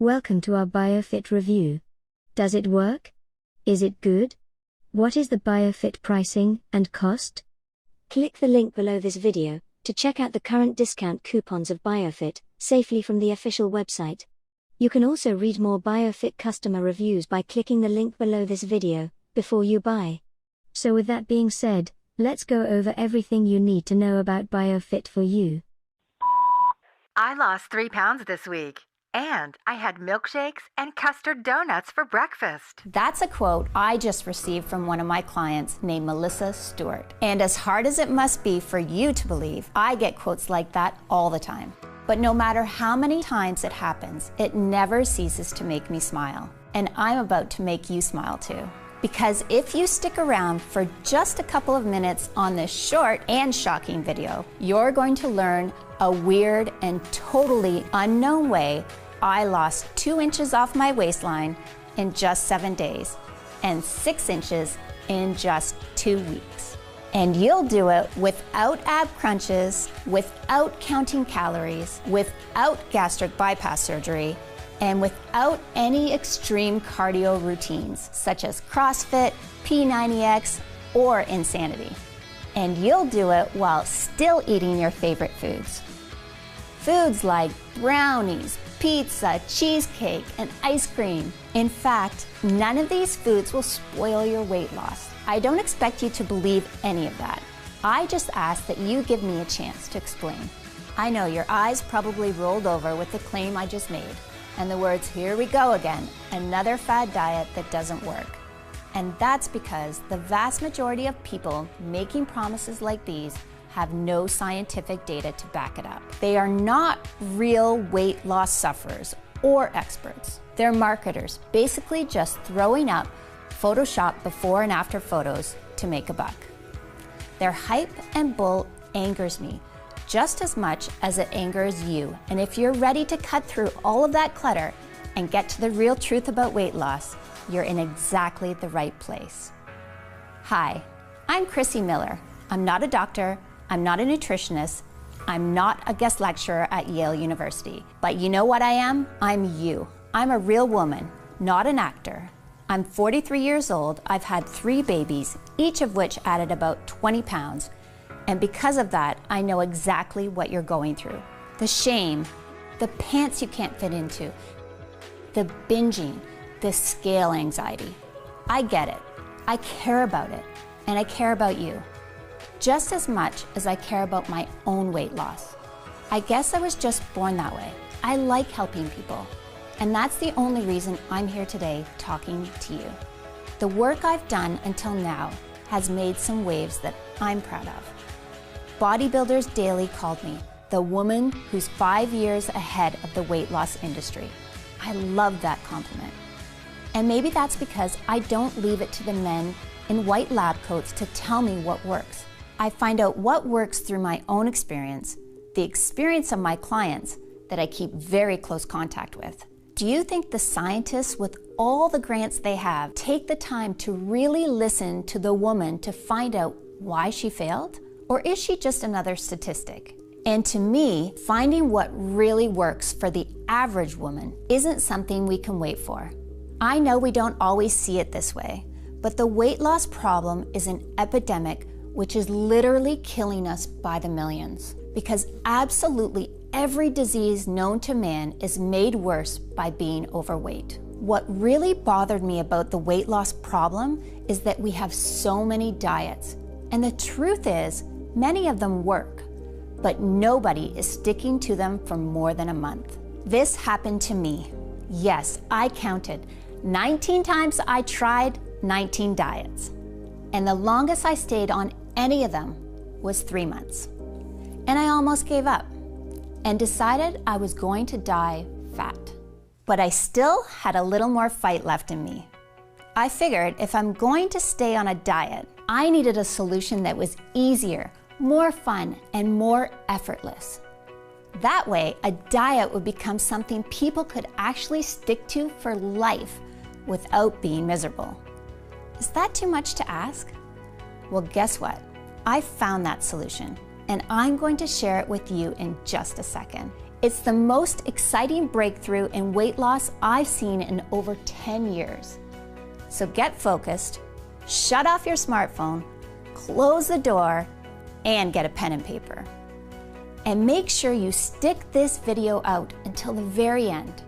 Welcome to our Biofit review. Does it work? Is it good? What is the Biofit pricing and cost? Click the link below this video to check out the current discount coupons of Biofit safely from the official website. You can also read more Biofit customer reviews by clicking the link below this video before you buy. So with that being said, let's go over everything you need to know about Biofit for you. I lost 3 pounds this week, and I had milkshakes and custard donuts for breakfast. That's a quote I just received from one of my clients named Melissa Stewart. And as hard as it must be for you to believe, I get quotes like that all the time. But no matter how many times it happens, it never ceases to make me smile. And I'm about to make you smile too. Because if you stick around for just a couple of minutes on this short and shocking video, you're going to learn a weird and totally unknown way I lost 2 inches off my waistline in just 7 days and 6 inches in just 2 weeks. And you'll do it without ab crunches, without counting calories, without gastric bypass surgery, and without any extreme cardio routines such as CrossFit, P90X, or insanity. And you'll do it while still eating your favorite foods. Foods like brownies, pizza, cheesecake, and ice cream. In fact, none of these foods will spoil your weight loss. I don't expect you to believe any of that. I just ask that you give me a chance to explain. I know your eyes probably rolled over with the claim I just made, and the words, "Here we go again, another fad diet that doesn't work." And that's because the vast majority of people making promises like these have no scientific data to back it up. They are not real weight loss sufferers or experts. They're marketers, basically just throwing up Photoshop before and after photos to make a buck. Their hype and bull angers me just as much as it angers you. And if you're ready to cut through all of that clutter and get to the real truth about weight loss, you're in exactly the right place. Hi, I'm Chrissy Miller. I'm not a doctor, I'm not a nutritionist, I'm not a guest lecturer at Yale University. But you know what I am? I'm you. I'm a real woman, not an actor. I'm 43 years old, I've had 3 babies, each of which added about 20 pounds. And because of that, I know exactly what you're going through. The shame, the pants you can't fit into, the binging, the scale anxiety. I get it. I care about it. And I care about you. Just as much as I care about my own weight loss. I guess I was just born that way. I like helping people. And that's the only reason I'm here today talking to you. The work I've done until now has made some waves that I'm proud of. Bodybuilders Daily called me the woman who's 5 years ahead of the weight loss industry. I love that compliment. And maybe that's because I don't leave it to the men in white lab coats to tell me what works. I find out what works through my own experience, the experience of my clients that I keep very close contact with. Do you think the scientists with all the grants they have take the time to really listen to the woman to find out why she failed? Or is she just another statistic? And to me, finding what really works for the average woman isn't something we can wait for. I know we don't always see it this way, but the weight loss problem is an epidemic which is literally killing us by the millions. Because absolutely every disease known to man is made worse by being overweight. What really bothered me about the weight loss problem is that we have so many diets. And the truth is, many of them work, but nobody is sticking to them for more than a month. This happened to me. Yes, I counted. 19 times I tried 19 diets. And the longest I stayed on any of them was 3 months. And I almost gave up and decided I was going to die fat. But I still had a little more fight left in me. I figured if I'm going to stay on a diet, I needed a solution that was easier, more fun, and more effortless. That way, a diet would become something people could actually stick to for life without being miserable. Is that too much to ask? Well, guess what? I found that solution, and I'm going to share it with you in just a second. It's the most exciting breakthrough in weight loss I've seen in over 10 years. So get focused, shut off your smartphone, close the door, and get a pen and paper. And make sure you stick this video out until the very end.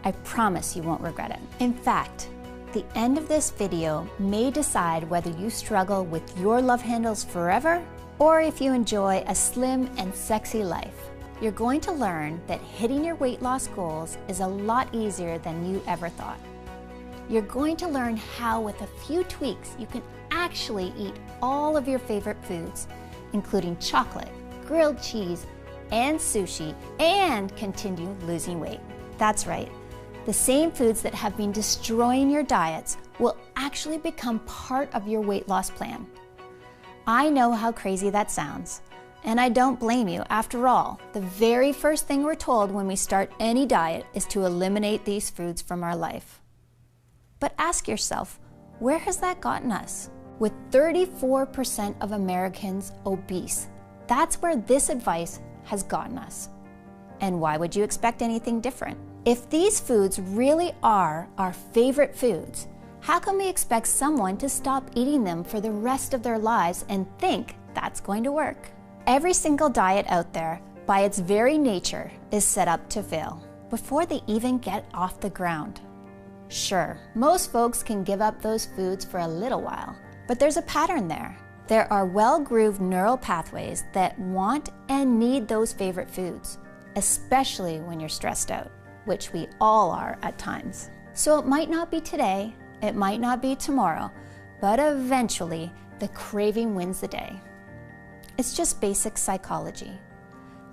I promise you won't regret it. In fact, the end of this video may decide whether you struggle with your love handles forever or if you enjoy a slim and sexy life. You're going to learn that hitting your weight loss goals is a lot easier than you ever thought. You're going to learn how, with a few tweaks, you can actually eat all of your favorite foods, including chocolate, grilled cheese, and sushi, and continue losing weight. That's right. The same foods that have been destroying your diets will actually become part of your weight loss plan. I know how crazy that sounds, and I don't blame you. After all, the very first thing we're told when we start any diet is to eliminate these foods from our life. But ask yourself, where has that gotten us? With 34% of Americans obese, that's where this advice has gotten us. And why would you expect anything different? If these foods really are our favorite foods, how can we expect someone to stop eating them for the rest of their lives and think that's going to work? Every single diet out there, by its very nature, is set up to fail before they even get off the ground. Sure, most folks can give up those foods for a little while, but there's a pattern there. There are well-grooved neural pathways that want and need those favorite foods, especially when you're stressed out, which we all are at times. So it might not be today, it might not be tomorrow, but eventually the craving wins the day. It's just basic psychology.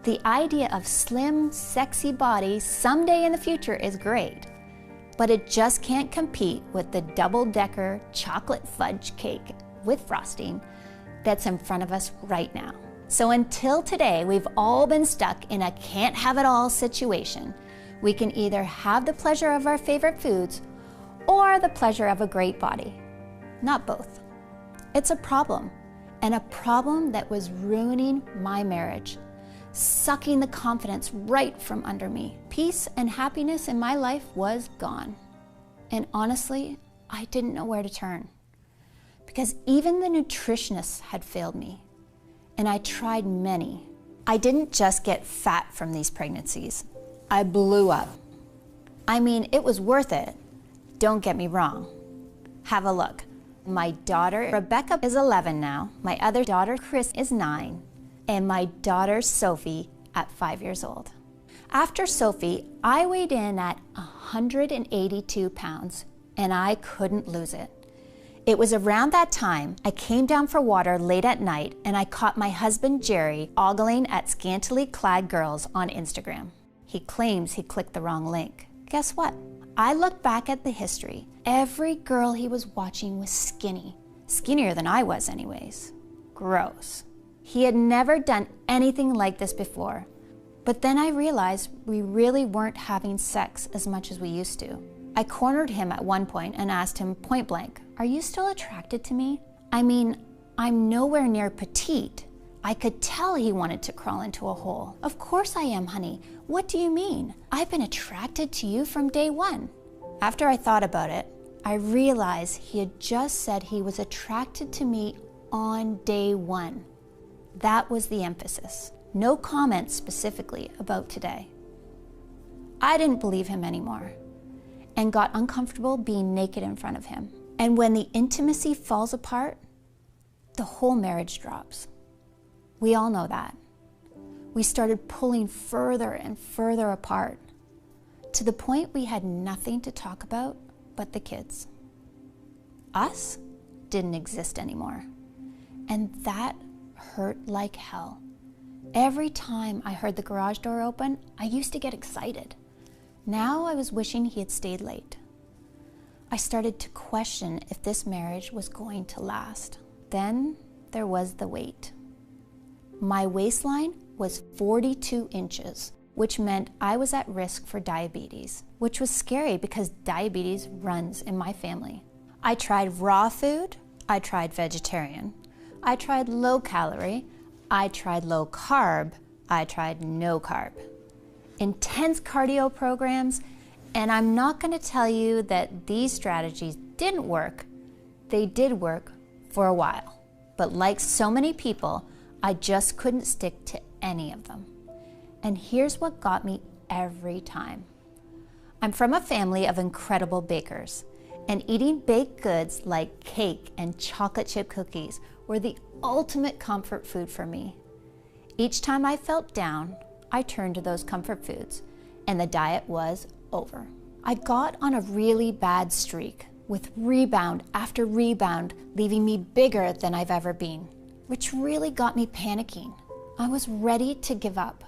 The idea of slim, sexy bodies someday in the future is great, but it just can't compete with the double-decker chocolate fudge cake with frosting that's in front of us right now. So until today, we've all been stuck in a can't-have-it-all situation. We can either have the pleasure of our favorite foods or the pleasure of a great body. Not both. It's a problem, and a problem that was ruining my marriage, sucking the confidence right from under me. Peace and happiness in my life was gone. And honestly, I didn't know where to turn, because even the nutritionists had failed me, and I tried many. I didn't just get fat from these pregnancies. I blew up. I mean, it was worth it. Don't get me wrong. Have a look. My daughter, Rebecca, is 11 now. My other daughter, Chris, is 9. And my daughter, Sophie, at 5 years old. After Sophie, I weighed in at 182 pounds, and I couldn't lose it. It was around that time I came down for water late at night, and I caught my husband, Jerry, ogling at scantily clad girls on Instagram. He claims he clicked the wrong link. Guess what? I looked back at the history. Every girl he was watching was skinny. Skinnier than I was anyways. Gross. He had never done anything like this before. But then I realized we really weren't having sex as much as we used to. I cornered him at one point and asked him point blank, "Are you still attracted to me? I mean, I'm nowhere near petite." I could tell he wanted to crawl into a hole. "Of course I am, honey. What do you mean? I've been attracted to you from day one." After I thought about it, I realized he had just said he was attracted to me on day one. That was the emphasis. No comments specifically about today. I didn't believe him anymore and got uncomfortable being naked in front of him. And when the intimacy falls apart, the whole marriage drops. We all know that. We started pulling further and further apart to the point we had nothing to talk about but the kids. Us didn't exist anymore. And that hurt like hell. Every time I heard the garage door open, I used to get excited. Now I was wishing he had stayed late. I started to question if this marriage was going to last. Then there was the weight. My waistline was 42 inches, which meant I was at risk for diabetes, which was scary because diabetes runs in my family. I tried raw food, I tried vegetarian, I tried low calorie, I tried low carb, I tried no carb. intense cardio programs, and I'm not going to tell you that these strategies didn't work. They did work for a while, but like so many people, I just couldn't stick to any of them. And here's what got me every time. I'm from a family of incredible bakers, and eating baked goods like cake and chocolate chip cookies were the ultimate comfort food for me. Each time I felt down, I turned to those comfort foods, and the diet was over. I got on a really bad streak, with rebound after rebound leaving me bigger than I've ever been, which really got me panicking. I was ready to give up.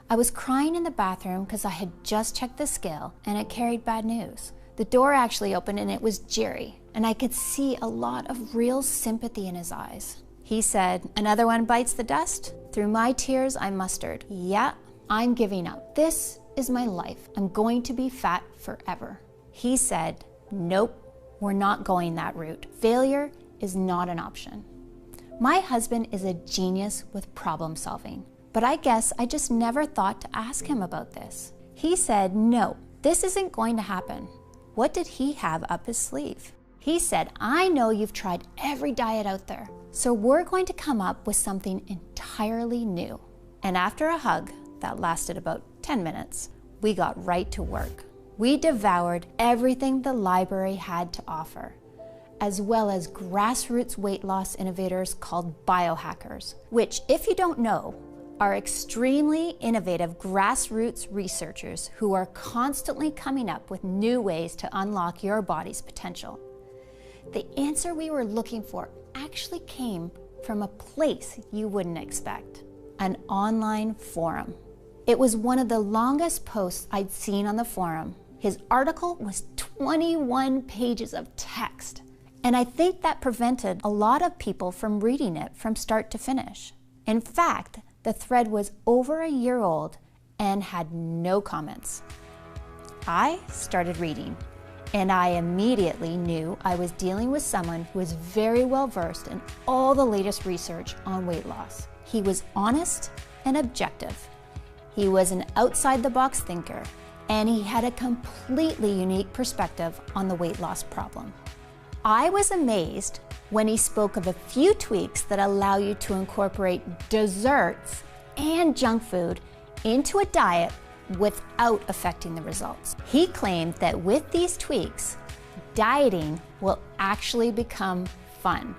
I was crying in the bathroom because I had just checked the scale and it carried bad news. The door actually opened and it was Jerry, and I could see a lot of real sympathy in his eyes. He said, "Another one bites the dust?" Through my tears, I mustered, "Yeah, I'm giving up. This is my life. I'm going to be fat forever." He said, "Nope, we're not going that route. Failure is not an option." My husband is a genius with problem solving, but I guess I just never thought to ask him about this. He said, "No, this isn't going to happen." What did he have up his sleeve? He said, "I know you've tried every diet out there, so we're going to come up with something entirely new." And after a hug that lasted about 10 minutes, we got right to work. We devoured everything the library had to offer, as well as grassroots weight loss innovators called biohackers, which, if you don't know, are extremely innovative grassroots researchers who are constantly coming up with new ways to unlock your body's potential. The answer we were looking for actually came from a place you wouldn't expect: an online forum. It was one of the longest posts I'd seen on the forum. His article was 21 pages of text, and I think that prevented a lot of people from reading it from start to finish. In fact, the thread was over a year old and had no comments. I started reading, and I immediately knew I was dealing with someone who was very well versed in all the latest research on weight loss. He was honest and objective. He was an outside-the-box thinker, and he had a completely unique perspective on the weight loss problem. I was amazed when he spoke of a few tweaks that allow you to incorporate desserts and junk food into a diet without affecting the results. He claimed that with these tweaks, dieting will actually become fun.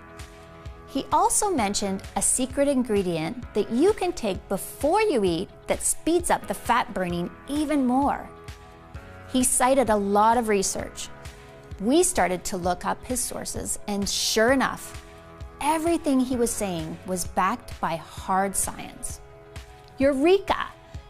He also mentioned a secret ingredient that you can take before you eat that speeds up the fat burning even more. He cited a lot of research. We started to look up his sources, and sure enough, everything he was saying was backed by hard science. Eureka!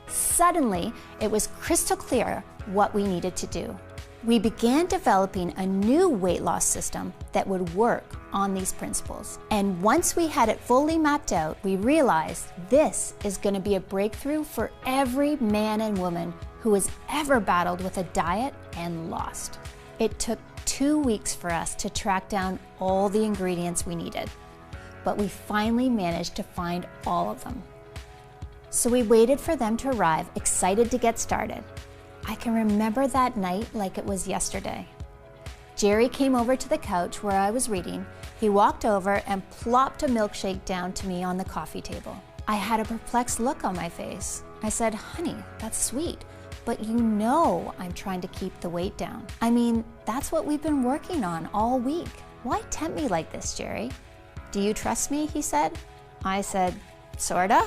Suddenly, it was crystal clear what we needed to do. We began developing a new weight loss system that would work on these principles. And once we had it fully mapped out, we realized this is going to be a breakthrough for every man and woman who has ever battled with a diet and lost. It took 2 weeks for us to track down all the ingredients we needed, but we finally managed to find all of them. So we waited for them to arrive, excited to get started. I can remember that night like it was yesterday. Jerry came over to the couch where I was reading. He walked over and plopped a milkshake down to me on the coffee table. I had a perplexed look on my face. I said, "Honey, that's sweet, but you know I'm trying to keep the weight down. I mean, that's what we've been working on all week. Why tempt me like this, Jerry?" "Do you trust me?" he said. I said, "Sorta."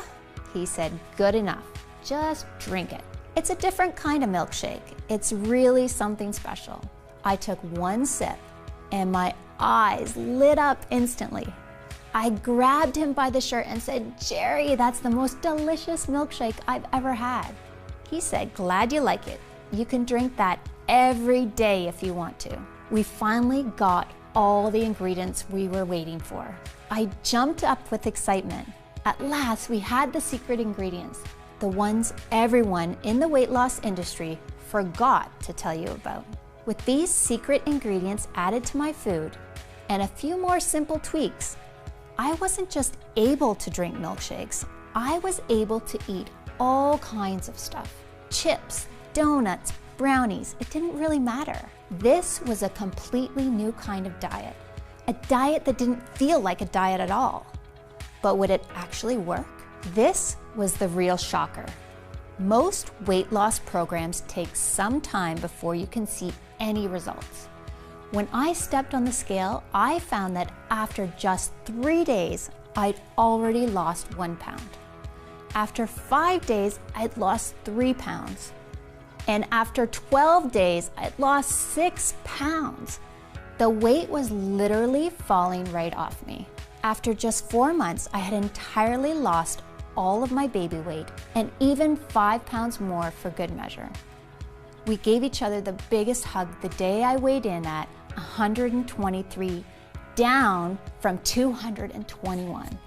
He said, "Good enough. Just drink it. It's a different kind of milkshake. It's really something special." I took one sip and my eyes lit up instantly. I grabbed him by the shirt and said, "Jerry, that's the most delicious milkshake I've ever had." He said, "Glad you like it. You can drink that every day if you want to." We finally got all the ingredients we were waiting for. I jumped up with excitement. At last, we had the secret ingredients, the ones everyone in the weight loss industry forgot to tell you about. With these secret ingredients added to my food and a few more simple tweaks, I wasn't just able to drink milkshakes, I was able to eat all kinds of stuff. chips, donuts, brownies, it didn't really matter. This was a completely new kind of diet. A diet that didn't feel like a diet at all. But would it actually work? This was the real shocker. Most weight loss programs take some time before you can see any results. When I stepped on the scale, I found that after just 3 days, I'd already lost 1 pound. After 5 days, I'd lost 3 pounds. And after 12 days, I'd lost 6 pounds. The weight was literally falling right off me. After just 4 months, I had entirely lost all of my baby weight and even 5 pounds more for good measure. We gave each other the biggest hug the day I weighed in at 123, down from 221.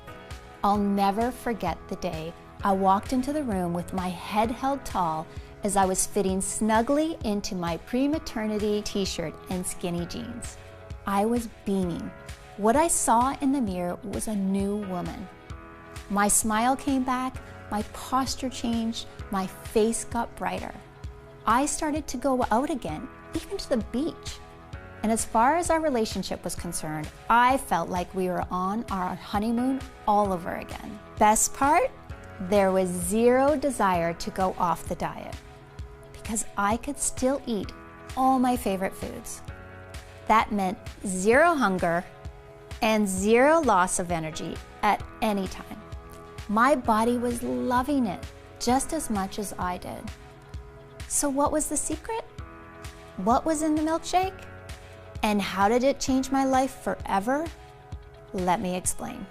I'll never forget the day I walked into the room with my head held tall as I was fitting snugly into my pre-maternity t-shirt and skinny jeans. I was beaming. What I saw in the mirror was a new woman. My smile came back, my posture changed, my face got brighter. I started to go out again, even to the beach. And as far as our relationship was concerned, I felt like we were on our honeymoon all over again. Best part? There was zero desire to go off the diet because I could still eat all my favorite foods. That meant zero hunger and zero loss of energy at any time. My body was loving it just as much as I did. So what was the secret? What was in the milkshake? And how did it change my life forever? Let me explain.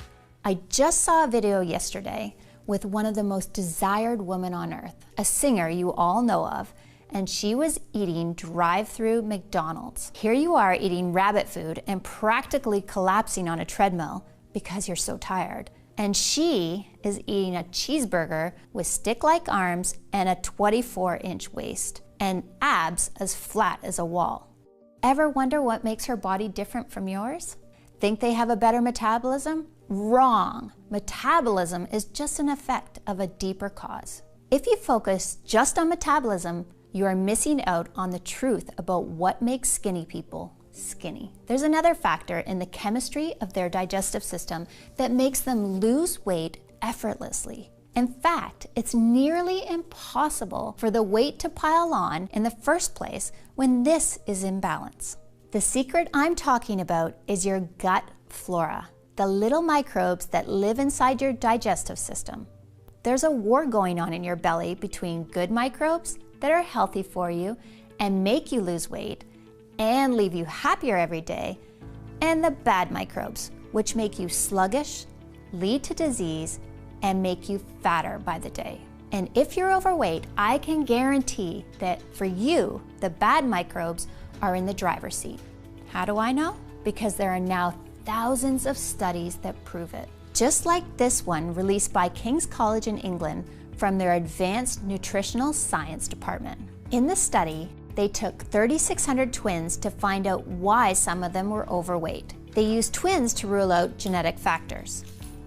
I just saw a video yesterday with one of the most desired women on earth, a singer you all know of, and she was eating drive-through McDonald's. Here you are eating rabbit food and practically collapsing on a treadmill because you're so tired. And she is eating a cheeseburger with stick-like arms and a 24-inch waist and abs as flat as a wall. Ever wonder what makes her body different from yours? Think they have a better metabolism? Wrong. Metabolism is just an effect of a deeper cause. If you focus just on metabolism, you are missing out on the truth about what makes skinny people skinny. There's another factor in the chemistry of their digestive system that makes them lose weight effortlessly. In fact, it's nearly impossible for the weight to pile on in the first place when this is in balance. The secret I'm talking about is your gut flora, the little microbes that live inside your digestive system. There's a war going on in your belly between good microbes that are healthy for you and make you lose weight and leave you happier every day, and the bad microbes, which make you sluggish, lead to disease, and make you fatter by the day. And if you're overweight, I can guarantee that for you, the bad microbes are in the driver's seat. How do I know? Because there are now thousands of studies that prove it. Just like this one released by King's College in England from their Advanced Nutritional Science Department. In the study, they took 3,600 twins to find out why some of them were overweight. They used twins to rule out genetic factors.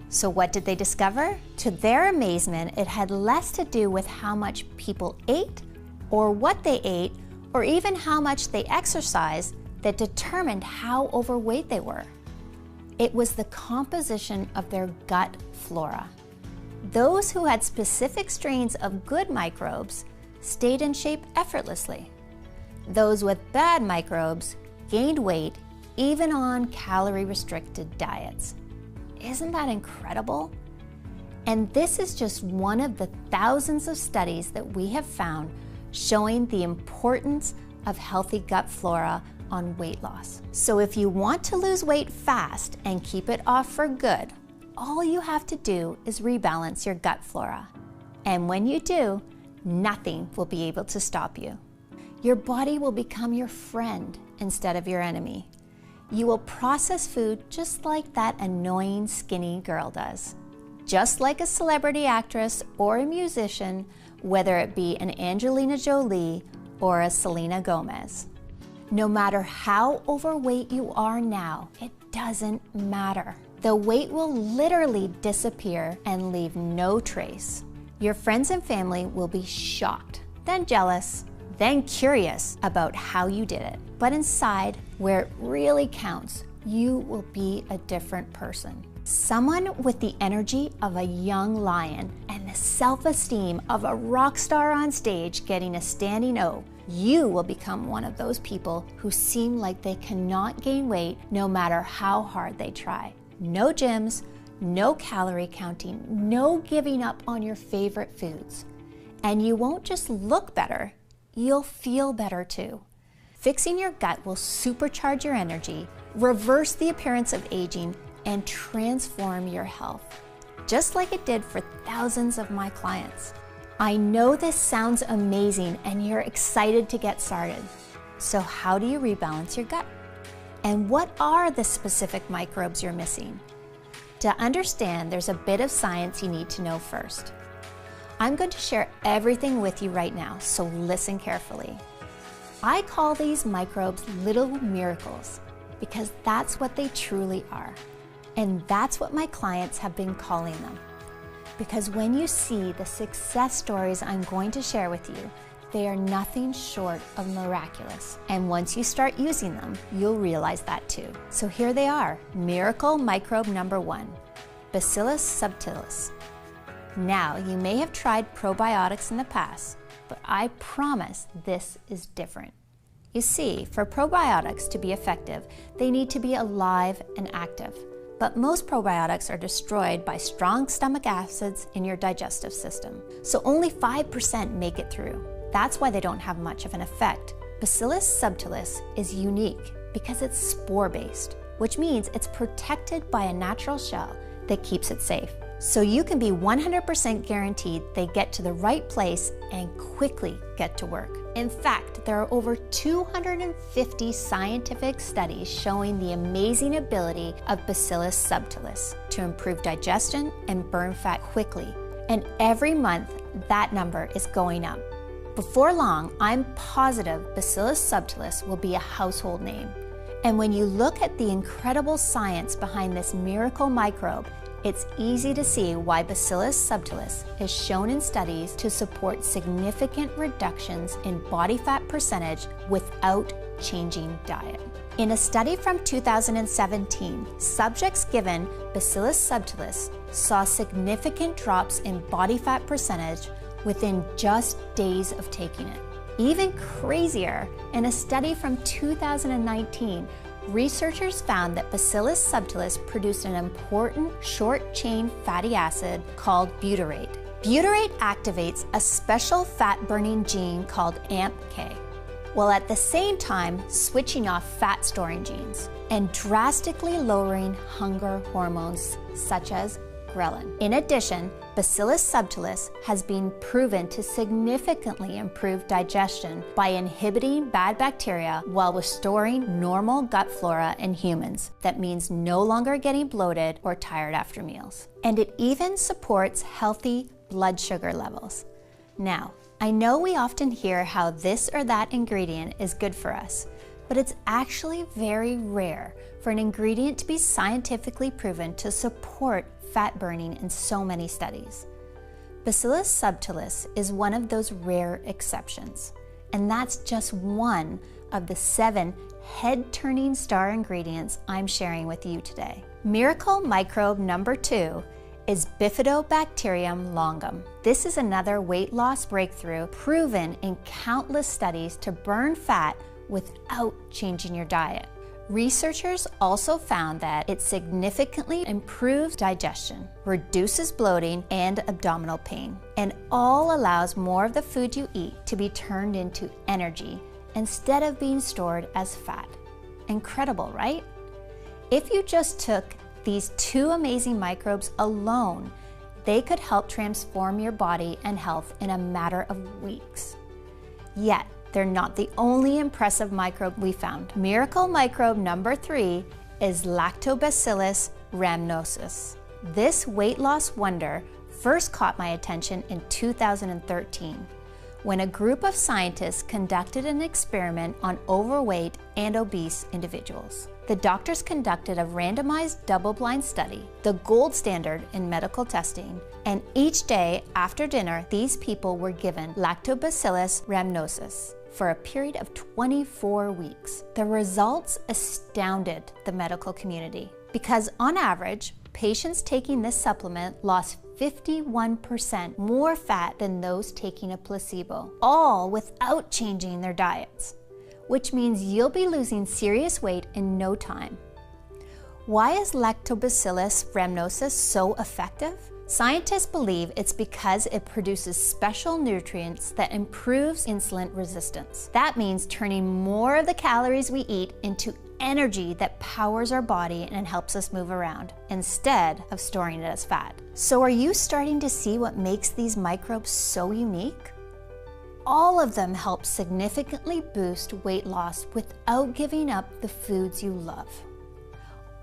So what did they discover? To their amazement, it had less to do with how much people ate, or what they ate, or even how much they exercised that determined how overweight they were. It was the composition of their gut flora. Those who had specific strains of good microbes stayed in shape effortlessly. Those with bad microbes gained weight even on calorie-restricted diets. Isn't that incredible? And this is just one of the thousands of studies that we have found showing the importance of healthy gut flora on weight loss. So if you want to lose weight fast and keep it off for good, all you have to do is rebalance your gut flora. And when you do, nothing will be able to stop you. Your body will become your friend instead of your enemy. You will process food just like that annoying skinny girl does. Just like a celebrity actress or a musician, whether it be an Angelina Jolie or a Selena Gomez. No matter how overweight you are now, it doesn't matter. The weight will literally disappear and leave no trace. Your friends and family will be shocked then jealous, then curious about how you did it. But inside, where it really counts, you will be a different person. Someone with the energy of a young lion and the self-esteem of a rock star on stage getting a standing O. You will become one of those people who seem like they cannot gain weight no matter how hard they try. No gyms, no calorie counting, no giving up on your favorite foods. And you won't just look better, you'll feel better too. Fixing your gut will supercharge your energy, reverse the appearance of aging, and transform your health, just like it did for thousands of my clients. I know this sounds amazing and you're excited to get started. So how do you rebalance your gut? And what are the specific microbes you're missing? To understand, there's a bit of science you need to know first. I'm going to share everything with you right now, so listen carefully. I call these microbes little miracles because that's what they truly are. And that's what my clients have been calling them. Because when you see the success stories I'm going to share with you, they are nothing short of miraculous. And once you start using them, you'll realize that too. So here they are, miracle microbe number 1, Bacillus subtilis. Now, you may have tried probiotics in the past, but I promise this is different. You see, for probiotics to be effective, they need to be alive and active. But most probiotics are destroyed by strong stomach acids in your digestive system. So only 5% make it through. That's why they don't have much of an effect. Bacillus subtilis is unique because it's spore-based, which means it's protected by a natural shell that keeps it safe. So you can be 100% guaranteed they get to the right place and quickly get to work. In fact, there are over 250 scientific studies showing the amazing ability of Bacillus subtilis to improve digestion and burn fat quickly. And every month, that number is going up. Before long, I'm positive Bacillus subtilis will be a household name. And when you look at the incredible science behind this miracle microbe, it's easy to see why Bacillus subtilis is shown in studies to support significant reductions in body fat percentage without changing diet. In a study from 2017, subjects given Bacillus subtilis saw significant drops in body fat percentage within just days of taking it. Even crazier, in a study from 2019, researchers found that Bacillus subtilis produced an important short-chain fatty acid called butyrate. Butyrate activates a special fat-burning gene called AMPK, while at the same time switching off fat-storing genes and drastically lowering hunger hormones such as ghrelin. In addition, Bacillus subtilis has been proven to significantly improve digestion by inhibiting bad bacteria while restoring normal gut flora in humans. That means no longer getting bloated or tired after meals. And it even supports healthy blood sugar levels. Now, I know we often hear how this or that ingredient is good for us, but it's actually very rare for an ingredient to be scientifically proven to support fat burning in so many studies. Bacillus subtilis is one of those rare exceptions, and that's just one of the 7 head-turning star ingredients I'm sharing with you today. Miracle microbe number 2 is Bifidobacterium longum. This is another weight loss breakthrough proven in countless studies to burn fat without changing your diet. Researchers also found that it significantly improves digestion, reduces bloating and abdominal pain, and all allows more of the food you eat to be turned into energy instead of being stored as fat. Incredible, right? If you just took these 2 amazing microbes alone, they could help transform your body and health in a matter of weeks. Yet, they're not the only impressive microbe we found. Miracle microbe number 3 is Lactobacillus rhamnosus. This weight loss wonder first caught my attention in 2013 when a group of scientists conducted an experiment on overweight and obese individuals. The doctors conducted a randomized double-blind study, the gold standard in medical testing, and each day after dinner, these people were given Lactobacillus rhamnosus for a period of 24 weeks. The results astounded the medical community because on average, patients taking this supplement lost 51% more fat than those taking a placebo, all without changing their diets, which means you'll be losing serious weight in no time. Why is Lactobacillus rhamnosus so effective? Scientists believe it's because it produces special nutrients that improves insulin resistance. That means turning more of the calories we eat into energy that powers our body and helps us move around, instead of storing it as fat. So are you starting to see what makes these microbes so unique? All of them help significantly boost weight loss without giving up the foods you love.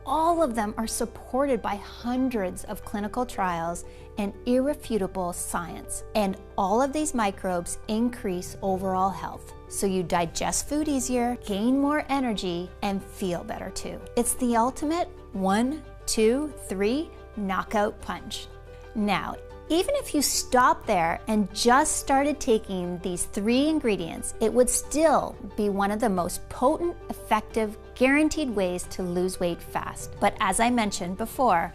All of them are supported by hundreds of clinical trials and irrefutable science. And all of these microbes increase overall health. So you digest food easier, gain more energy, and feel better too. It's the ultimate 1, 2, 3 knockout punch. Now, even if you stopped there and just started taking these 3 ingredients, it would still be one of the most potent, effective, guaranteed ways to lose weight fast. But as I mentioned before,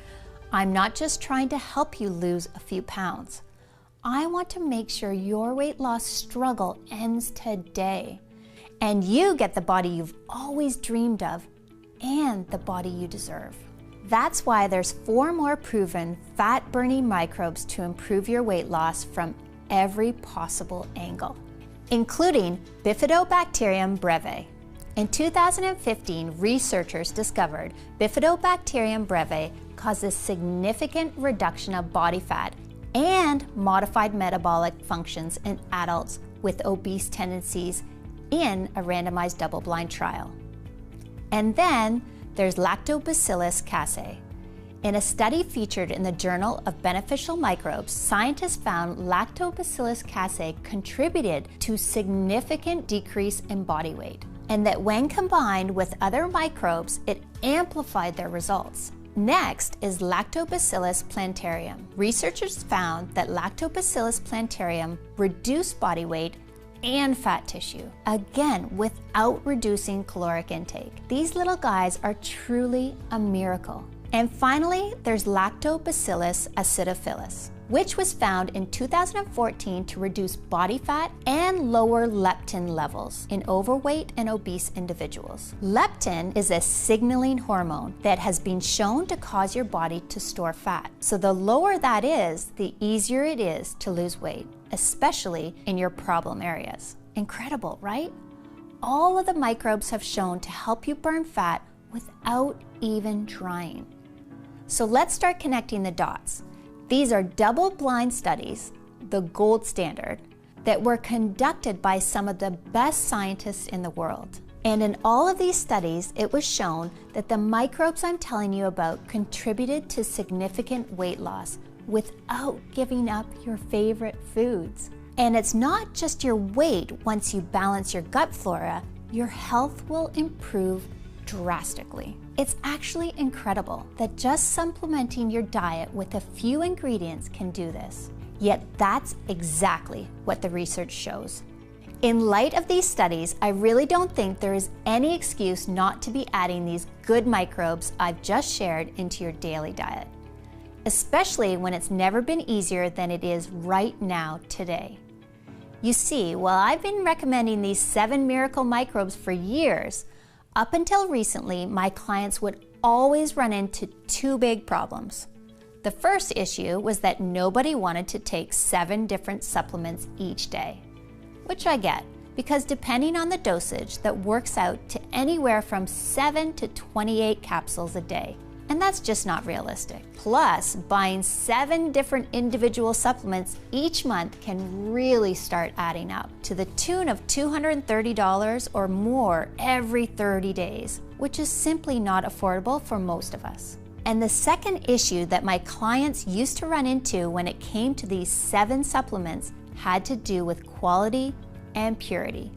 I'm not just trying to help you lose a few pounds. I want to make sure your weight loss struggle ends today, and you get the body you've always dreamed of and the body you deserve. That's why there's 4 more proven fat-burning microbes to improve your weight loss from every possible angle, including Bifidobacterium breve. In 2015, researchers discovered Bifidobacterium breve causes significant reduction of body fat and modified metabolic functions in adults with obese tendencies in a randomized double-blind trial. And then there's Lactobacillus casei. In a study featured in the Journal of Beneficial Microbes, scientists found Lactobacillus casei contributed to significant decrease in body weight, and that when combined with other microbes, it amplified their results. Next is Lactobacillus plantarum. Researchers found that Lactobacillus plantarum reduced body weight and fat tissue, again without reducing caloric intake. These little guys are truly a miracle. And finally, there's Lactobacillus acidophilus, which was found in 2014 to reduce body fat and lower leptin levels in overweight and obese individuals. Leptin is a signaling hormone that has been shown to cause your body to store fat. So the lower that is, the easier it is to lose weight, especially in your problem areas. Incredible, right? All of the microbes have shown to help you burn fat without even trying. So let's start connecting the dots. These are double-blind studies, the gold standard, that were conducted by some of the best scientists in the world. And in all of these studies, it was shown that the microbes I'm telling you about contributed to significant weight loss without giving up your favorite foods. And it's not just your weight. Once you balance your gut flora, your health will improve drastically. It's actually incredible that just supplementing your diet with a few ingredients can do this. Yet that's exactly what the research shows. In light of these studies, I really don't think there is any excuse not to be adding these good microbes I've just shared into your daily diet, especially when it's never been easier than it is right now today. You see, while I've been recommending these 7 miracle microbes for years, up until recently, my clients would always run into 2 big problems. The first issue was that nobody wanted to take 7 different supplements each day, which I get, because depending on the dosage, that works out to anywhere from 7 to 28 capsules a day. And that's just not realistic. Plus, buying 7 different individual supplements each month can really start adding up to the tune of $230 or more every 30 days, which is simply not affordable for most of us. And the second issue that my clients used to run into when it came to these 7 supplements had to do with quality and purity,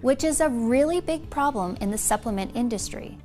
which is a really big problem in the supplement industry.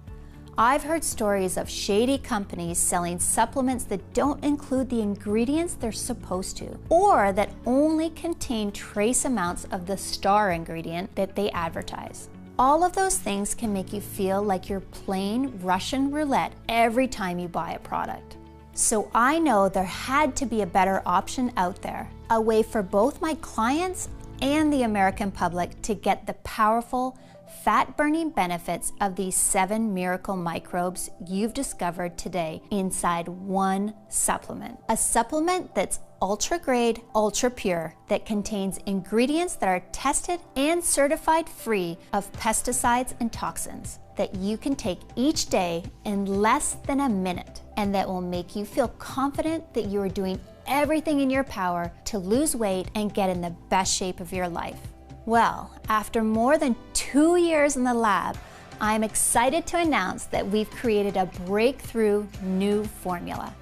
I've heard stories of shady companies selling supplements that don't include the ingredients they're supposed to, or that only contain trace amounts of the star ingredient that they advertise. All of those things can make you feel like you're playing Russian roulette every time you buy a product. So I know there had to be a better option out there, a way for both my clients and the American public to get the powerful, fat-burning benefits of these 7 miracle microbes you've discovered today inside one supplement. A supplement that's ultra-grade, ultra-pure, that contains ingredients that are tested and certified free of pesticides and toxins, that you can take each day in less than a minute, and that will make you feel confident that you are doing everything in your power to lose weight and get in the best shape of your life. Well, after more than 2 years in the lab, I'm excited to announce that we've created a breakthrough new formula.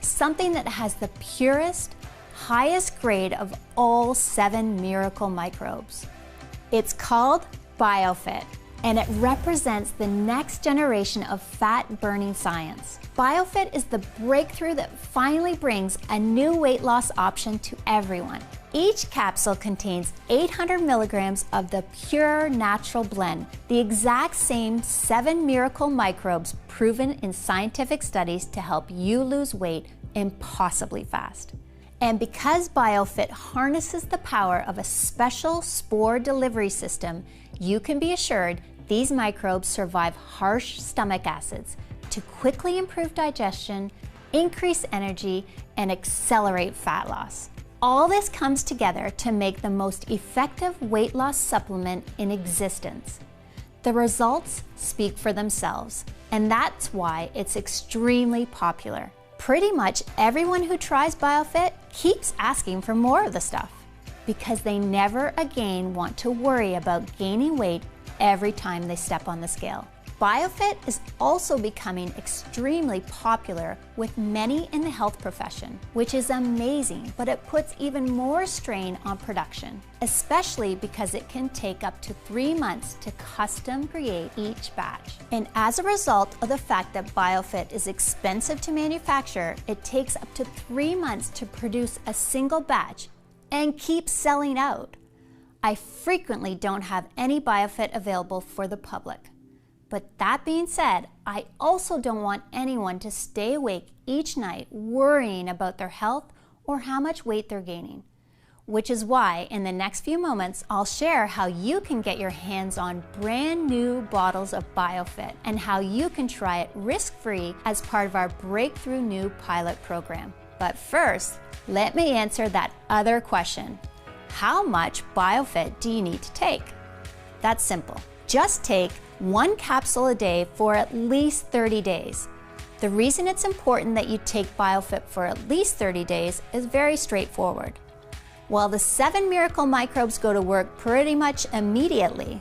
Something that has the purest, highest grade of all 7 miracle microbes. It's called Biofit, and it represents the next generation of fat-burning science. Biofit is the breakthrough that finally brings a new weight loss option to everyone. Each capsule contains 800 milligrams of the pure natural blend, the exact same 7 miracle microbes proven in scientific studies to help you lose weight impossibly fast. And because Biofit harnesses the power of a special spore delivery system, you can be assured these microbes survive harsh stomach acids to quickly improve digestion, increase energy, and accelerate fat loss. All this comes together to make the most effective weight loss supplement in existence. The results speak for themselves, and that's why it's extremely popular. Pretty much everyone who tries Biofit keeps asking for more of the stuff, because they never again want to worry about gaining weight every time they step on the scale. Biofit is also becoming extremely popular with many in the health profession, which is amazing, but it puts even more strain on production, especially because it can take up to 3 months to custom create each batch. And as a result of the fact that Biofit is expensive to manufacture, it takes up to 3 months to produce a single batch and keeps selling out. I frequently don't have any Biofit available for the public. But that being said, I also don't want anyone to stay awake each night worrying about their health or how much weight they're gaining. Which is why in the next few moments, I'll share how you can get your hands on brand new bottles of Biofit and how you can try it risk-free as part of our breakthrough new pilot program. But first, let me answer that other question. How much Biofit do you need to take? That's simple. Just take 1 capsule a day for at least 30 days. The reason it's important that you take Biofit for at least 30 days is very straightforward. While the 7 miracle microbes go to work pretty much immediately,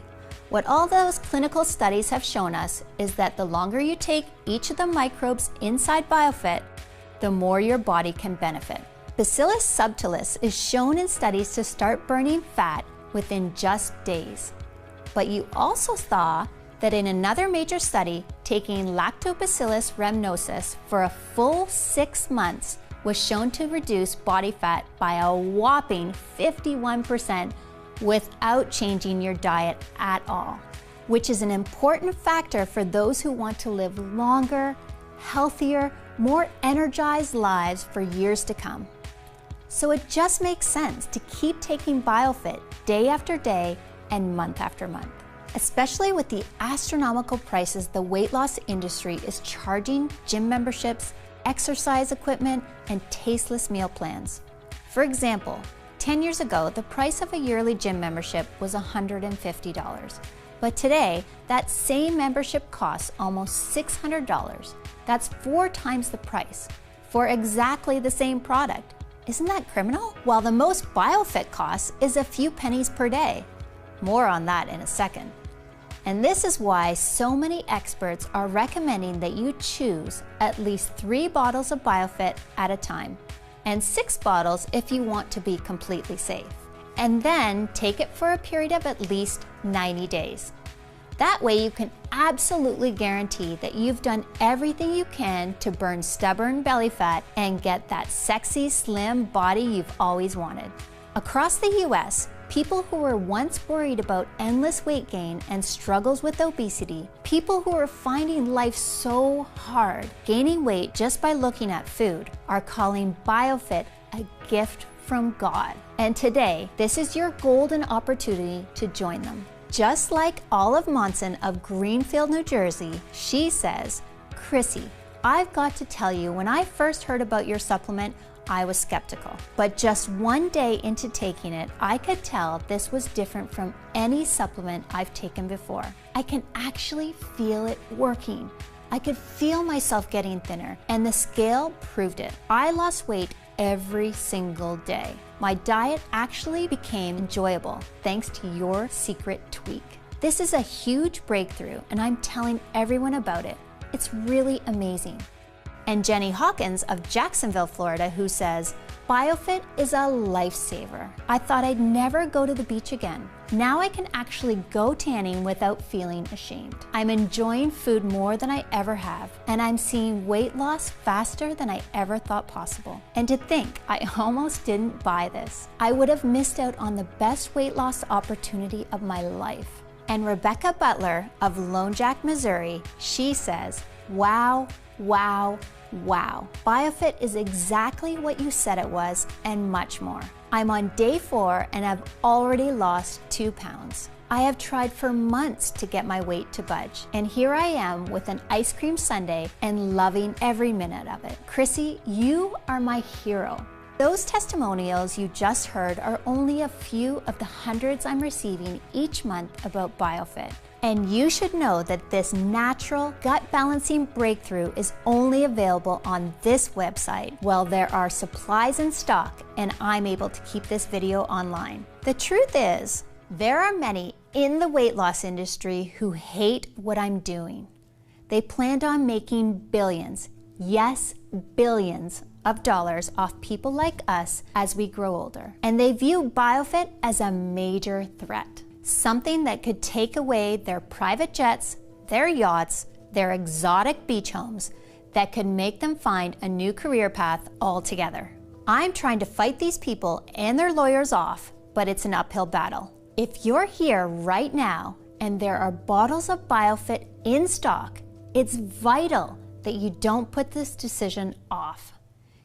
what all those clinical studies have shown us is that the longer you take each of the microbes inside Biofit, the more your body can benefit. Bacillus subtilis is shown in studies to start burning fat within just days. But you also saw that in another major study, taking Lactobacillus rhamnosus for a full 6 months was shown to reduce body fat by a whopping 51% without changing your diet at all, which is an important factor for those who want to live longer, healthier, more energized lives for years to come. So it just makes sense to keep taking Biofit day after day and month after month, especially with the astronomical prices the weight loss industry is charging gym memberships, exercise equipment, and tasteless meal plans. For example, 10 years ago, the price of a yearly gym membership was $150. But today, that same membership costs almost $600. That's 4 times the price for exactly the same product. Isn't that criminal? While the most Biofit costs is a few pennies per day. More on that in a second. And this is why so many experts are recommending that you choose at least 3 bottles of Biofit at a time. and 6 bottles if you want to be completely safe. And then take it for a period of at least 90 days. That way you can absolutely guarantee that you've done everything you can to burn stubborn belly fat and get that sexy, slim body you've always wanted. Across the US, people who were once worried about endless weight gain and struggles with obesity, people who are finding life so hard, gaining weight just by looking at food, are calling Biofit a gift from God. And today, this is your golden opportunity to join them. Just like Olive Monson of Greenfield, New Jersey, she says, "Chrissy, I've got to tell you, when I first heard about your supplement, I was skeptical. But just one day into taking it, I could tell this was different from any supplement I've taken before. I can actually feel it working. I could feel myself getting thinner, and the scale proved it. I lost weight every single day. My diet actually became enjoyable thanks to your secret tweak. This is a huge breakthrough, and I'm telling everyone about it. It's really amazing." And Jenny Hawkins of Jacksonville, Florida, who says, "Biofit is a lifesaver. I thought I'd never go to the beach again. Now I can actually go tanning without feeling ashamed. I'm enjoying food more than I ever have, and I'm seeing weight loss faster than I ever thought possible. And to think, I almost didn't buy this. I would have missed out on the best weight loss opportunity of my life." And Rebecca Butler of Lone Jack, Missouri, she says, "Wow, wow, wow. Biofit is exactly what you said it was and much more. I'm on day 4 and I've already lost 2 pounds. I have tried for months to get my weight to budge, and here I am with an ice cream sundae and loving every minute of it. Chrissy, you are my hero." Those testimonials you just heard are only a few of the hundreds I'm receiving each month about Biofit. And you should know that this natural gut balancing breakthrough is only available on this website while there are supplies in stock and I'm able to keep this video online. The truth is, there are many in the weight loss industry who hate what I'm doing. They planned on making billions, yes, billions of dollars off people like us as we grow older. And they view Biofit as a major threat. Something that could take away their private jets, their yachts, their exotic beach homes, that could make them find a new career path altogether. I'm trying to fight these people and their lawyers off, but it's an uphill battle. If you're here right now and there are bottles of Biofit in stock, it's vital that you don't put this decision off.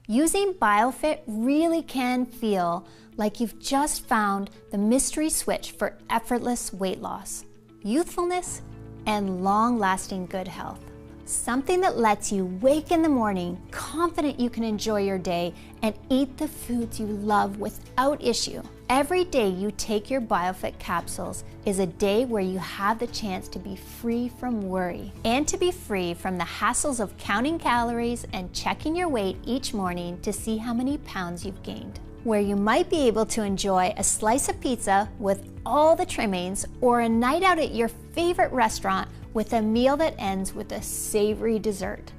Using Biofit really can feel like you've just found the mystery switch for effortless weight loss, youthfulness, and long-lasting good health. Something that lets you wake in the morning confident you can enjoy your day and eat the foods you love without issue. Every day you take your Biofit capsules is a day where you have the chance to be free from worry and to be free from the hassles of counting calories and checking your weight each morning to see how many pounds you've gained. Where you might be able to enjoy a slice of pizza with all the trimmings or a night out at your favorite restaurant with a meal that ends with a savory dessert.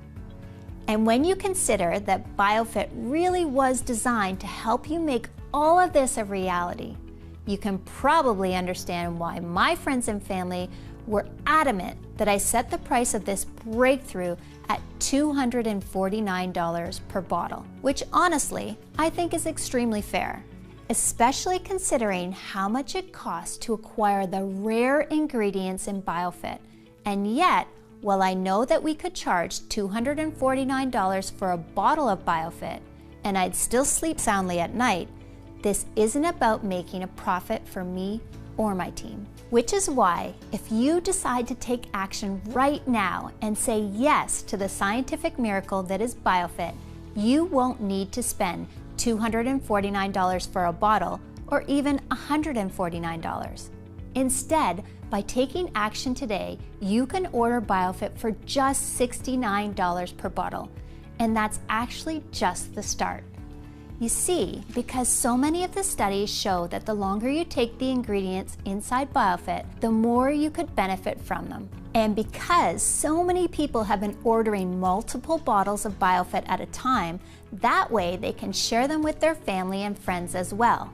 And when you consider that Biofit really was designed to help you make all of this a reality, you can probably understand why my friends and family were adamant that I set the price of this breakthrough at $249 per bottle, which honestly, I think is extremely fair, especially considering how much it costs to acquire the rare ingredients in Biofit. And yet, while I know that we could charge $249 for a bottle of Biofit, and I'd still sleep soundly at night, this isn't about making a profit for me or my team. Which is why, if you decide to take action right now and say yes to the scientific miracle that is Biofit, you won't need to spend $249 for a bottle or even $149. Instead, by taking action today, you can order Biofit for just $69 per bottle, and that's actually just the start. You see, because so many of the studies show that the longer you take the ingredients inside Biofit, the more you could benefit from them. And because so many people have been ordering multiple bottles of Biofit at a time, that way they can share them with their family and friends as well.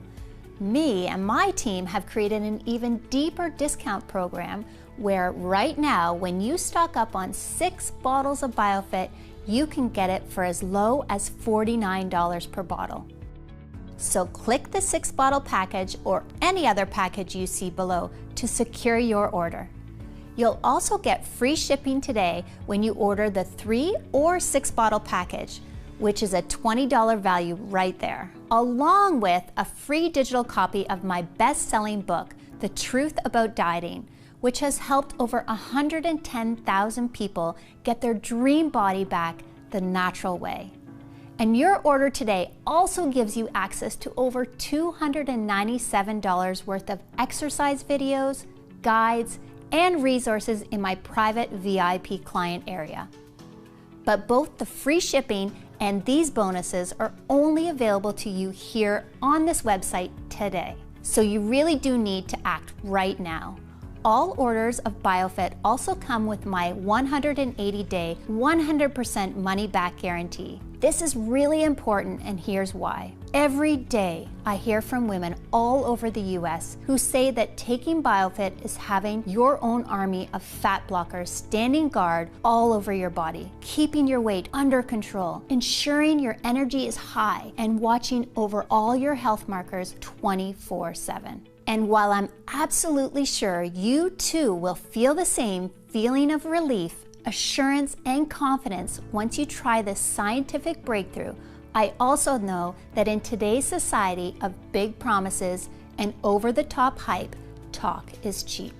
Me and my team have created an even deeper discount program where right now, when you stock up on 6 bottles of Biofit, you can get it for as low as $49 per bottle. So click the 6-bottle package or any other package you see below to secure your order. You'll also get free shipping today when you order the 3 or 6-bottle package, which is a $20 value right there, along with a free digital copy of my best-selling book, The Truth About Dieting, which has helped over 110,000 people get their dream body back the natural way. And your order today also gives you access to over $297 worth of exercise videos, guides, and resources in my private VIP client area. But both the free shipping and these bonuses are only available to you here on this website today. So you really do need to act right now. All orders of Biofit also come with my 180-day, 100% money-back guarantee. This is really important, and here's why. Every day, I hear from women all over the US who say that taking Biofit is having your own army of fat blockers standing guard all over your body, keeping your weight under control, ensuring your energy is high, and watching over all your health markers 24/7. And while I'm absolutely sure you too will feel the same feeling of relief, assurance, and confidence once you try this scientific breakthrough, I also know that in today's society of big promises and over-the-top hype, talk is cheap.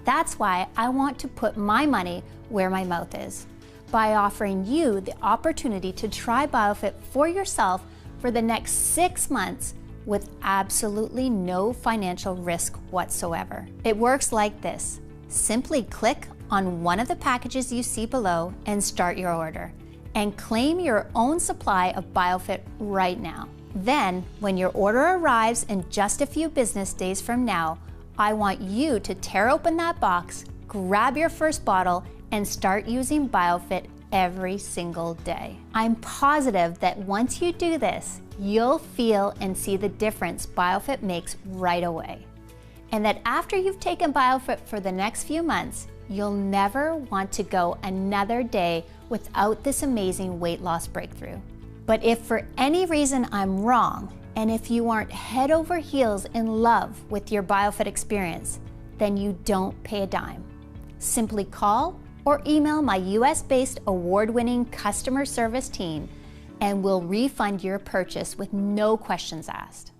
That's why I want to put my money where my mouth is, by offering you the opportunity to try Biofit for yourself for the next 6 months with absolutely no financial risk whatsoever. It works like this. Simply click on one of the packages you see below and start your order, and claim your own supply of Biofit right now. Then, when your order arrives in just a few business days from now, I want you to tear open that box, grab your first bottle, and start using Biofit every single day. I'm positive that once you do this, you'll feel and see the difference Biofit makes right away. And that after you've taken Biofit for the next few months, you'll never want to go another day without this amazing weight loss breakthrough. But if for any reason I'm wrong, and if you aren't head over heels in love with your Biofit experience, then you don't pay a dime. Simply call or email my US-based award-winning customer service team, and we'll refund your purchase with no questions asked.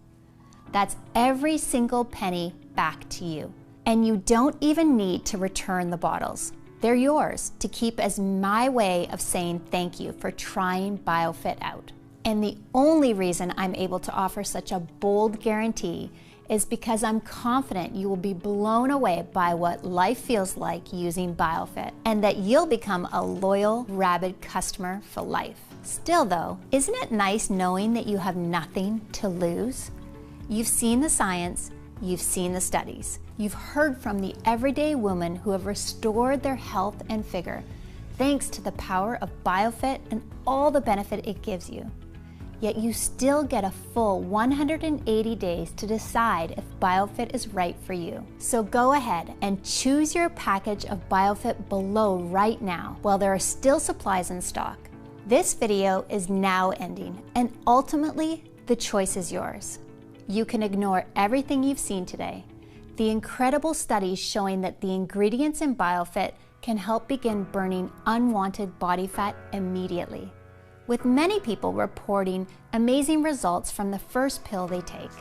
That's every single penny back to you. And you don't even need to return the bottles. They're yours to keep as my way of saying thank you for trying Biofit out. And the only reason I'm able to offer such a bold guarantee is because I'm confident you will be blown away by what life feels like using Biofit, and that you'll become a loyal, rabid customer for life. Still though, isn't it nice knowing that you have nothing to lose? You've seen the science, you've seen the studies, you've heard from the everyday women who have restored their health and figure, thanks to the power of Biofit and all the benefit it gives you. Yet you still get a full 180 days to decide if Biofit is right for you. So go ahead and choose your package of Biofit below right now while there are still supplies in stock. This video is now ending, and ultimately the choice is yours. You can ignore everything you've seen today. The incredible studies showing that the ingredients in Biofit can help begin burning unwanted body fat immediately, with many people reporting amazing results from the first pill they take.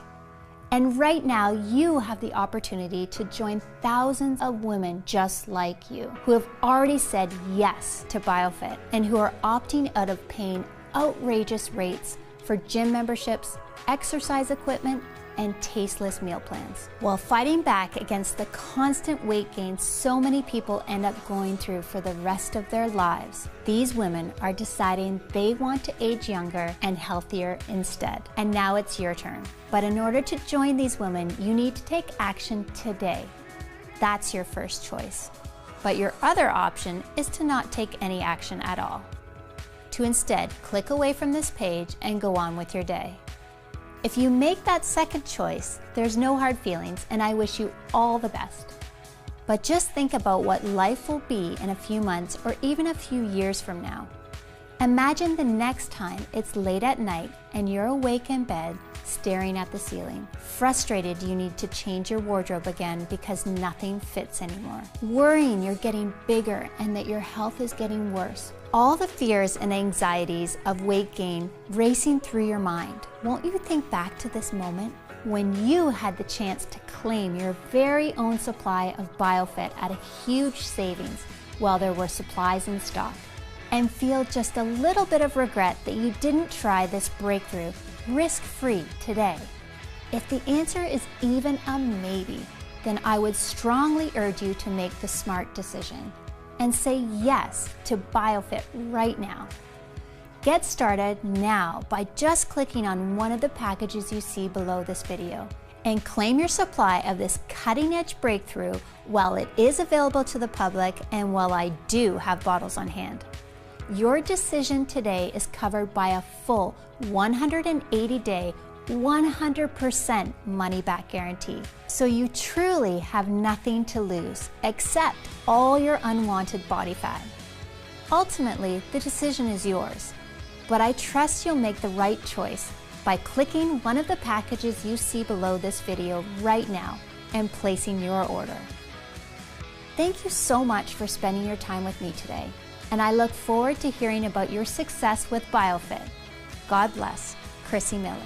And right now, you have the opportunity to join thousands of women just like you, who have already said yes to Biofit and who are opting out of paying outrageous rates for gym memberships, exercise equipment, and tasteless meal plans, while fighting back against the constant weight gain so many people end up going through for the rest of their lives. These women are deciding they want to age younger and healthier instead. And now it's your turn. But in order to join these women, you need to take action today. That's your first choice. But your other option is to not take any action at all. To instead click away from this page and go on with your day. If you make that second choice, there's no hard feelings, and I wish you all the best. But just think about what life will be in a few months or even a few years from now. Imagine the next time it's late at night and you're awake in bed staring at the ceiling, frustrated you need to change your wardrobe again because nothing fits anymore, worrying you're getting bigger and that your health is getting worse. All the fears and anxieties of weight gain racing through your mind. Won't you think back to this moment when you had the chance to claim your very own supply of Biofit at a huge savings while there were supplies in stock, and feel just a little bit of regret that you didn't try this breakthrough risk-free today? If the answer is even a maybe, then I would strongly urge you to make the smart decision and say yes to Biofit right now. Get started now by just clicking on one of the packages you see below this video and claim your supply of this cutting-edge breakthrough while it is available to the public and while I do have bottles on hand. Your decision today is covered by a full 180-day, 100% money-back guarantee. So you truly have nothing to lose except all your unwanted body fat. Ultimately, the decision is yours, but I trust you'll make the right choice by clicking one of the packages you see below this video right now and placing your order. Thank you so much for spending your time with me today, and I look forward to hearing about your success with Biofit. God bless. Chrissy Miller.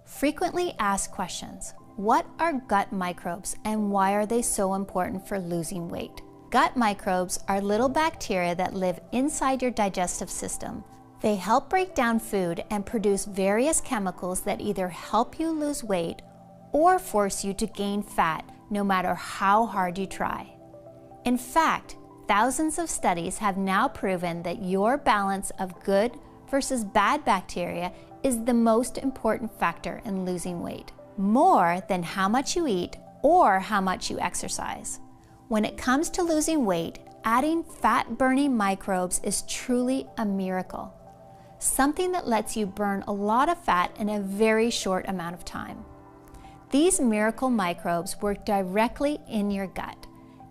Frequently asked questions. What are gut microbes and why are they so important for losing weight? Gut microbes are little bacteria that live inside your digestive system. They help break down food and produce various chemicals that either help you lose weight or force you to gain fat, no matter how hard you try. In fact, thousands of studies have now proven that your balance of good versus bad bacteria is the most important factor in losing weight, more than how much you eat or how much you exercise. When it comes to losing weight, adding fat-burning microbes is truly a miracle, something that lets you burn a lot of fat in a very short amount of time. These miracle microbes work directly in your gut,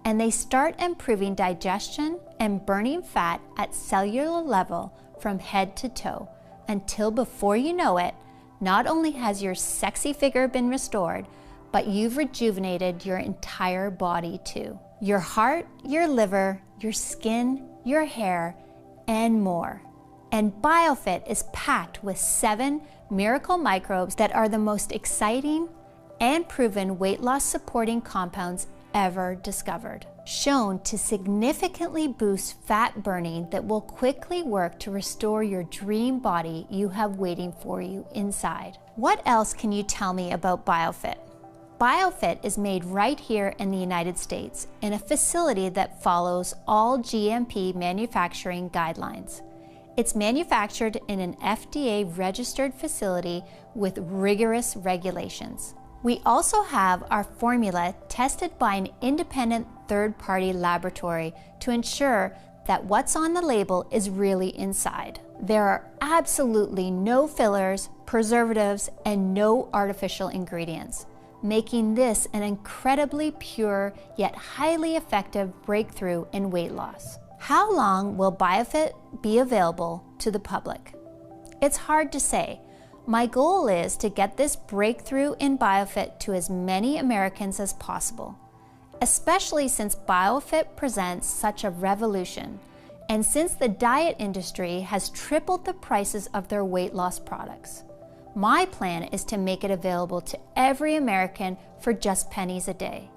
and they start improving digestion and burning fat at cellular level from head to toe, until before you know it, not only has your sexy figure been restored, but you've rejuvenated your entire body too. Your heart, your liver, your skin, your hair, and more. And Biofit is packed with 7 miracle microbes that are the most exciting and proven weight loss supporting compounds ever discovered, shown to significantly boost fat burning that will quickly work to restore your dream body you have waiting for you inside. What else can you tell me about Biofit? Biofit is made right here in the United States in a facility that follows all GMP manufacturing guidelines. It's manufactured in an FDA-registered facility with rigorous regulations. We also have our formula tested by an independent third-party laboratory to ensure that what's on the label is really inside. There are absolutely no fillers, preservatives, and no artificial ingredients, making this an incredibly pure yet highly effective breakthrough in weight loss. How long will Biofit be available to the public? It's hard to say. My goal is to get this breakthrough in Biofit to as many Americans as possible, especially since Biofit presents such a revolution, and since the diet industry has tripled the prices of their weight loss products. My plan is to make it available to every American for just pennies a day.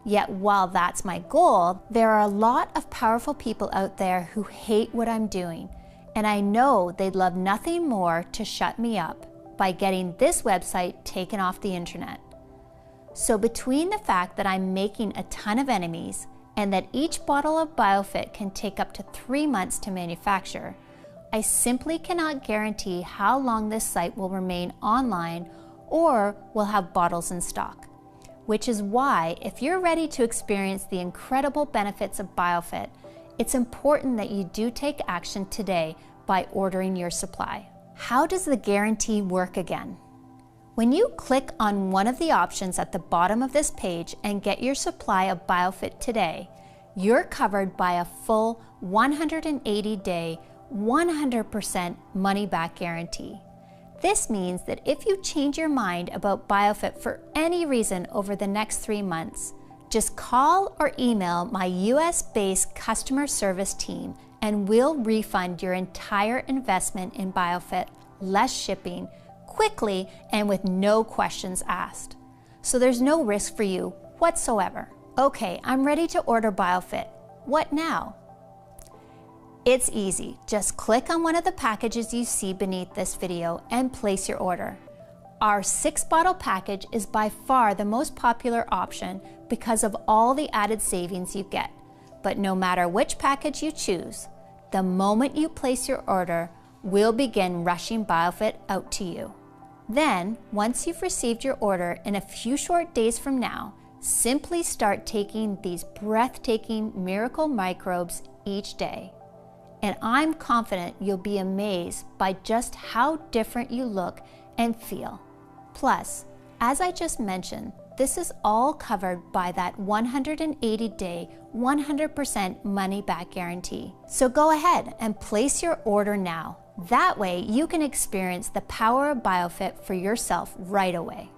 Yet while that's my goal, there are a lot of powerful people out there who hate what I'm doing, and I know they'd love nothing more to shut me up by getting this website taken off the internet. So between the fact that I'm making a ton of enemies and that each bottle of Biofit can take up to 3 months to manufacture, I simply cannot guarantee how long this site will remain online or will have bottles in stock. Which is why, if you're ready to experience the incredible benefits of Biofit, it's important that you do take action today by ordering your supply. How does the guarantee work again? When you click on one of the options at the bottom of this page and get your supply of Biofit today, you're covered by a full 180-day, 100% money-back guarantee. This means that if you change your mind about Biofit for any reason over the next 3 months, just call or email my US-based customer service team and we'll refund your entire investment in Biofit, less shipping, quickly and with no questions asked. So there's no risk for you whatsoever. Okay, I'm ready to order Biofit. What now? It's easy. Just click on one of the packages you see beneath this video and place your order. Our 6-bottle package is by far the most popular option because of all the added savings you get. But no matter which package you choose, the moment you place your order, we'll begin rushing Biofit out to you. Then, once you've received your order in a few short days from now, simply start taking these breathtaking miracle microbes each day. And I'm confident you'll be amazed by just how different you look and feel. Plus, as I just mentioned, this is all covered by that 180-day, 100% money-back guarantee. So go ahead and place your order now. That way you can experience the power of Biofit for yourself right away.